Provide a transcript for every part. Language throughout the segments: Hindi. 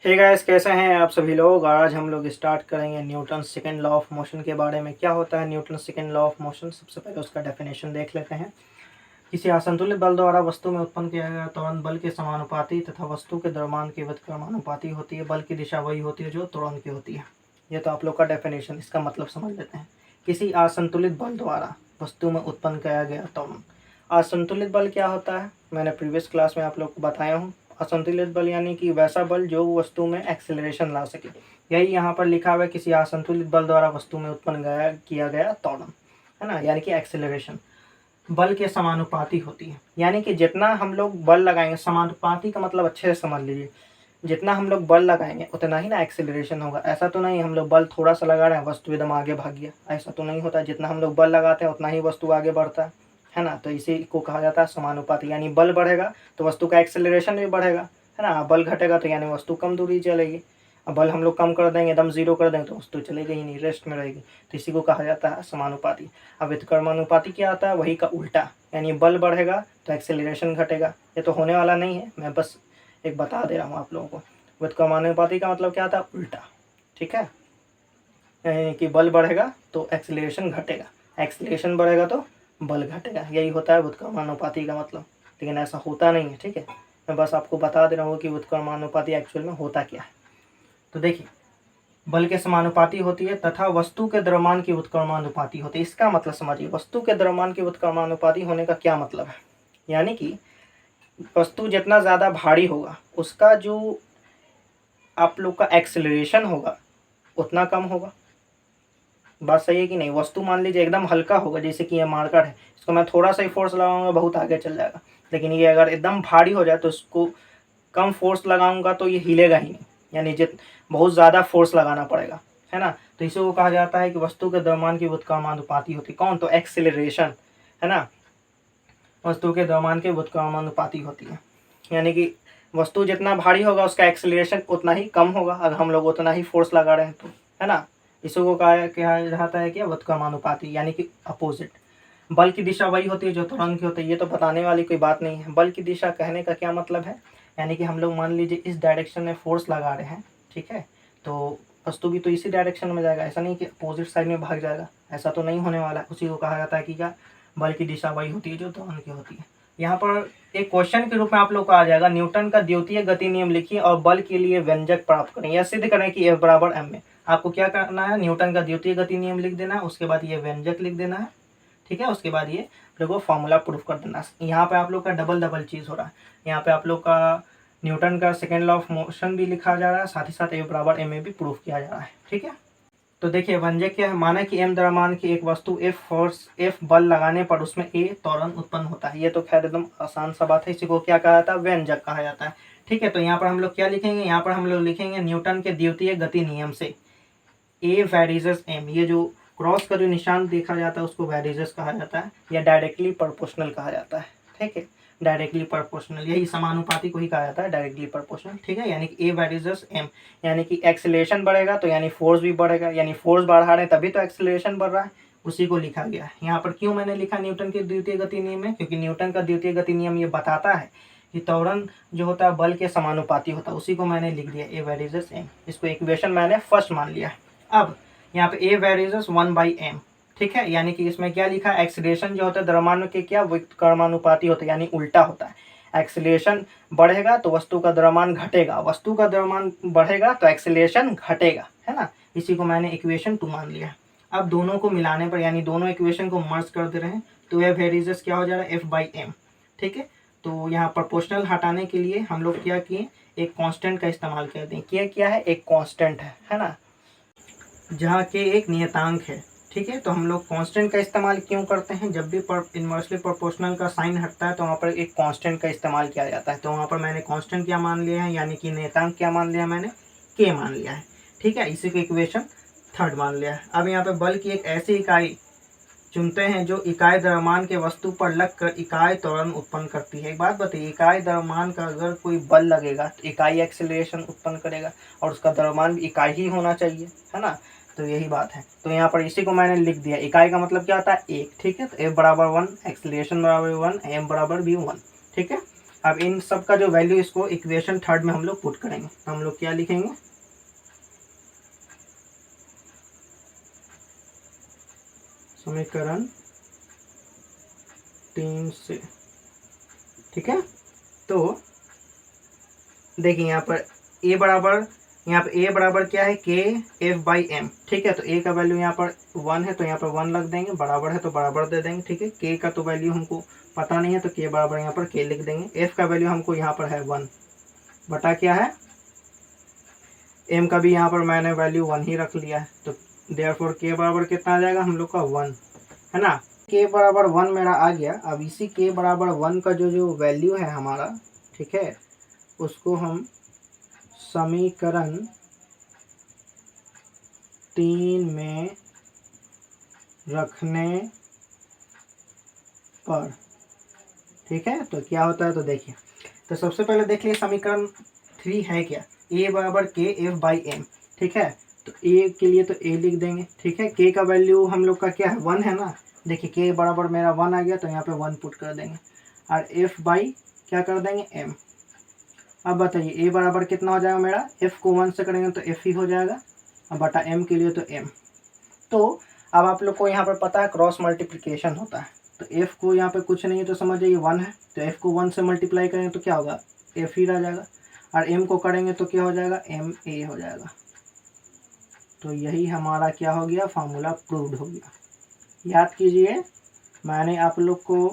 हे गाइस, कैसे हैं आप सभी लोग। आज हम लोग स्टार्ट करेंगे Newton second law of motion के बारे में। क्या होता है Newton second law of motion? सबसे पहले उसका डेफिनेशन देख लेते हैं। किसी असंतुलित बल द्वारा वस्तु में उत्पन्न किया गया त्वरण बल के समानुपाती तथा वस्तु के द्रव्यमान के व्युत्क्रमानुपाती होती है। बल की दिशा वही होती है जो त्वरण की होती है। ये तो आप लोग का डेफिनेशन। इसका मतलब समझ लेते हैं। किसी असंतुलित बल द्वारा वस्तु में उत्पन्न किया गया त्वरण। असंतुलित बल क्या होता है? मैंने प्रीवियस क्लास में आप लोग को बताया हूँ। असंतुलित बल यानी कि वैसा बल जो वस्तु में एक्सेलरेशन ला सके। यही यहाँ पर लिखा हुआ है, किसी असंतुलित बल द्वारा वस्तु में उत्पन्न किया गया त्वरण, है ना, यानी कि एक्सेलरेशन बल के समानुपाती होती है। यानी कि जितना हम लोग बल लगाएंगे, समानुपाती का मतलब अच्छे से समझ लीजिए, जितना हम लोग बल लगाएंगे उतना ही ना एक्सेलरेशन होगा। ऐसा तो नहीं हम लोग बल थोड़ा सा लगा रहे हैं वस्तु एकदम आगे भाग गया, ऐसा तो नहीं होता। जितना हम लोग बल लगाते हैं उतना ही वस्तु आगे बढ़ता है ना। तो इसी को कहा जाता है समानुपाती। यानी बल बढ़ेगा तो वस्तु का एक्सेलरेशन भी बढ़ेगा, है ना। बल घटेगा तो यानी वस्तु कम दूरी चलेगी। अब बल हम लोग कम कर देंगे, एकदम जीरो कर देंगे तो वस्तु चलेगी ही नहीं, रेस्ट में रहेगी। तो इसी को कहा जाता है समानुपाती। अब व्युत्क्रमानुपाती क्या आता है? वही का उल्टा। यानी बल बढ़ेगा तो एक्सेलरेशन घटेगा। ये तो होने वाला नहीं है, मैं बस एक बता दे रहा हूँ आप लोगों को। व्युत्क्रमानुपाती का मतलब क्या आता है? उल्टा। ठीक है, यानी कि बल बढ़ेगा तो एक्सेलरेशन घटेगा, एक्सेलरेशन बढ़ेगा तो बल घटेगा। यही होता है व्युत्क्रमानुपाती का मतलब। लेकिन ऐसा होता नहीं है, ठीक है। मैं बस आपको बता दे रहा हूँ कि व्युत्क्रमानुपाती एक्चुअल में होता क्या है। तो देखिए, बल के समानुपाती होती है तथा वस्तु के द्रव्यमान की व्युत्क्रमानुपाती होती है। इसका मतलब समझिए, वस्तु के द्रव्यमान की व्युत्क्रमानुपाती होने का क्या मतलब है। यानी कि वस्तु जितना ज़्यादा भारी होगा उसका जो आप लोग का एक्सेलरेशन होगा उतना कम होगा। बात सही है कि नहीं? वस्तु मान लीजिए एकदम हल्का होगा, जैसे कि ये मार्कर है, इसको मैं थोड़ा सा ही फोर्स लगाऊंगा बहुत आगे चल जाएगा। लेकिन ये अगर एकदम भारी हो जाए तो इसको कम फोर्स लगाऊंगा तो ये हिलेगा ही नहीं। यानी बहुत ज़्यादा फोर्स लगाना पड़ेगा, है ना। तो इसे वो कहा जाता है कि वस्तु के द्रव्यमान की व्युत्क्रमानुपाती होती है। कौन? तो एक्सेलरेशन, है ना, वस्तु के द्रव्यमान के व्युत्क्रमानुपाती होती है। यानी कि वस्तु जितना भारी होगा उसका एक्सेलरेशन उतना ही कम होगा, अगर हम लोग उतना ही फोर्स लगा रहे हैं तो, है ना। इसी को कहा जाता है कि व्युत्क्रमानुपाती, यानी कि अपोजिट। बल की दिशा वही होती है जो त्वरण की होती है। ये तो बताने वाली कोई बात नहीं है। बल की दिशा कहने का क्या मतलब है? यानी कि हम लोग मान लीजिए इस डायरेक्शन में फोर्स लगा रहे हैं, ठीक है, तो वस्तु भी तो इसी डायरेक्शन में जाएगा। ऐसा नहीं कि अपोजिट साइड में भाग जाएगा, ऐसा तो नहीं होने वाला है। उसी को कहा जाता है कि क्या? बल की दिशा वही होती है जो त्वरण की होती है। यहाँ पर एक क्वेश्चन के रूप में आप लोग को आ जाएगा, न्यूटन का द्वितीय गति नियम लिखिए और बल के लिए व्यंजक प्राप्त करें। यह सिद्ध करें कि F बराबर m में। आपको क्या करना है? न्यूटन का द्वितीय गति नियम लिख देना है, उसके बाद ये व्यंजक लिख देना है, ठीक है। उसके बाद ये देखो फॉर्मूला प्रूफ कर देना। यहाँ पे आप लोग का डबल चीज़ हो रहा है। यहाँ पे आप लोग का न्यूटन का सेकेंड लॉ ऑफ मोशन भी लिखा जा रहा है, साथ ही साथ F बराबर m में भी प्रूफ किया जा रहा है, ठीक है। तो देखिए व्यंजक क्या है? माना कि m द्रव्यमान की एक वस्तु F बल लगाने पर उसमें a त्वरण उत्पन्न होता है। ये तो खैर एकदम आसान सा बात है। इसी को क्या कहा जाता है? व्यंजक कहा जाता है, ठीक है। तो यहाँ पर हम लोग क्या लिखेंगे? यहाँ पर हम लोग लिखेंगे न्यूटन के द्वितीय गति नियम से a वेरिजेस m। ये जो क्रॉस का जो निशान देखा जाता है उसको वेरिजेस कहा जाता है, या डायरेक्टली प्रोपोर्शनल कहा जाता है, ठीक है। डायरेक्टली प्रोपोर्शनल, यही समानुपाती को ही कहा जाता है, डायरेक्टली प्रोपोर्शनल, ठीक है। यानी कि a वेरिजेस m, यानी कि एक्सेलरेशन बढ़ेगा तो यानी फोर्स भी बढ़ेगा। यानी फोर्स बढ़ा रहे हैं तभी तो एक्सेलरेशन बढ़ रहा है, उसी को लिखा गया है यहाँ पर। क्यों मैंने लिखा न्यूटन के द्वितीय गति नियम में? क्योंकि न्यूटन का द्वितीय गति नियम ये बताता है कि त्वरण जो होता है बल के समानुपाती होता है। उसी को मैंने लिख दिया a वेरिजेस m। इसको इक्वेशन मैंने फर्स्ट मान लिया है। अब यहाँ पे a वेरिजेस 1/m, ठीक है। यानी कि इसमें क्या लिखा है? एक्सेलरेशन जो होता है द्रव्यमान के क्या व्युत्क्रमानुपाती होता है, यानी उल्टा होता है। एक्सेलरेशन बढ़ेगा तो वस्तु का द्रव्यमान घटेगा, वस्तु का द्रव्यमान बढ़ेगा तो एक्सेलरेशन घटेगा, है ना। इसी को मैंने इक्वेशन 2 मान लिया। अब दोनों को मिलाने पर, यानी दोनों इक्वेशन को मर्ज कर दे रहे हैं, तो यह वेरिजेस क्या हो जा रहा है? F/m, ठीक है। तो यहाँ प्रोपोर्शनल हटाने के लिए हम लोग क्या किए? एक कांस्टेंट का इस्तेमाल करते हैं। क्या है? एक कांस्टेंट है ना, जहाँ के एक नियतांक है, ठीक है। तो हम लोग कांस्टेंट का इस्तेमाल क्यों करते हैं? जब भी इन्वर्सली प्रोपोर्शनल का साइन हटता है तो वहाँ पर एक कांस्टेंट का इस्तेमाल किया जाता है। तो वहाँ पर मैंने कांस्टेंट क्या मान लिया है? यानी कि नियतांक क्या मान लिया? मैंने k मान लिया है, ठीक है। इसी को इक्वेशन 3 मान लिया है। अब यहाँ पे बल की एक ऐसी इकाई चुनते हैं जो इकाई द्रव्यमान के वस्तु पर लगकर इकाई त्वरण उत्पन्न करती है। एक बात बताइए, इकाई द्रव्यमान का अगर कोई बल लगेगा तो इकाई एक्सेलरेशन उत्पन्न करेगा, और उसका द्रव्यमान भी इकाई ही होना चाहिए, है ना। तो यही बात है। तो यहाँ पर इसी को मैंने लिख दिया। इकाई का मतलब क्या होता है? 1, ठीक है। तो F बराबर 1, एक्सेलरेशन बराबर 1, m बराबर भी 1, ठीक है। अब इन सब का जो वैल्यू इसको इक्वेशन थर्ड में हम लोग पुट करेंगे, तो हम लोग क्या लिखेंगे, समीकरण 3 से। ठीक है, तो देखिए यहाँ पर a बराबर, यहाँ पर a बराबर क्या है, k f बाई एम। ठीक है, तो a का वैल्यू यहाँ पर 1 है तो यहाँ पर 1 लग देंगे, बराबर है तो बराबर दे देंगे। ठीक है, k का तो वैल्यू हमको पता नहीं है तो k बराबर यहाँ पर k लिख देंगे। f का वैल्यू हमको यहाँ पर है 1 बटा क्या है, m का भी यहाँ पर मैंने वैल्यू 1 ही रख लिया है, तो देयरफॉर k बराबर कितना आ जाएगा हम लोग का 1, है ना। k बराबर 1 मेरा आ गया। अब इसी k बराबर 1 का जो वैल्यू है हमारा, ठीक है, उसको हम समीकरण 3 में रखने पर, ठीक है, तो क्या होता है, तो देखिए, तो सबसे पहले देख लिए समीकरण 3 है क्या, a बराबर k f बाई एम। ठीक है, तो a के लिए तो a लिख देंगे। ठीक है, k का वैल्यू हम लोग का क्या है, 1 है ना। देखिए k बराबर मेरा 1 आ गया तो यहाँ पे 1 पुट कर देंगे और f बाई क्या कर देंगे, m। अब बताइए a बराबर कितना हो जाएगा मेरा, f को 1 से करेंगे तो f ही हो जाएगा, अब बटा m के लिए तो m। तो अब आप लोग को यहाँ पर पता है क्रॉस मल्टीप्लिकेशन होता है, तो f को यहाँ पे कुछ नहीं है तो समझ जाइए 1 है, तो f को 1 से मल्टीप्लाई करेंगे तो क्या होगा, f ही रह जाएगा, और m को करेंगे तो क्या हो जाएगा, m a हो जाएगा। तो यही हमारा क्या हो गया, फार्मूला प्रूव्ड हो गया। याद कीजिए, मैंने आप लोग को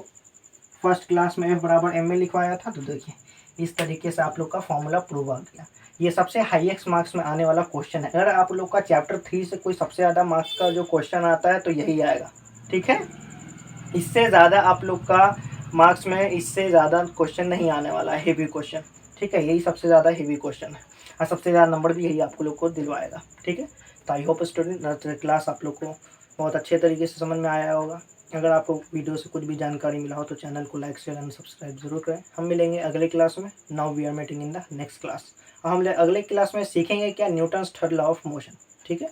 फर्स्ट क्लास में f बराबर m में लिखवाया था, तो देखिए इस तरीके से आप लोग का फॉर्मूला प्रूव आ गया। ये सबसे हाईएस्ट मार्क्स में आने वाला क्वेश्चन है। अगर आप लोग का चैप्टर 3 से कोई सबसे ज़्यादा मार्क्स का जो क्वेश्चन आता है तो यही आएगा। ठीक है, इससे ज़्यादा आप लोग का मार्क्स में इससे ज़्यादा क्वेश्चन नहीं आने वाला है, हेवी क्वेश्चन। ठीक है, यही सबसे ज़्यादा हेवी क्वेश्चन है और सबसे ज़्यादा नंबर भी यही आप लोग को दिलवाएगा। ठीक है, तो आई होप स्टूडेंट क्लास आप लोग को बहुत अच्छे तरीके से समझ में आया होगा। अगर आपको वीडियो से कुछ भी जानकारी मिला हो तो चैनल को लाइक शेयर एंड सब्सक्राइब जरूर करें। हम मिलेंगे अगले क्लास में। Now we are meeting in the next class. और हम अगले क्लास में सीखेंगे क्या, Newton's third law of motion. ठीक है।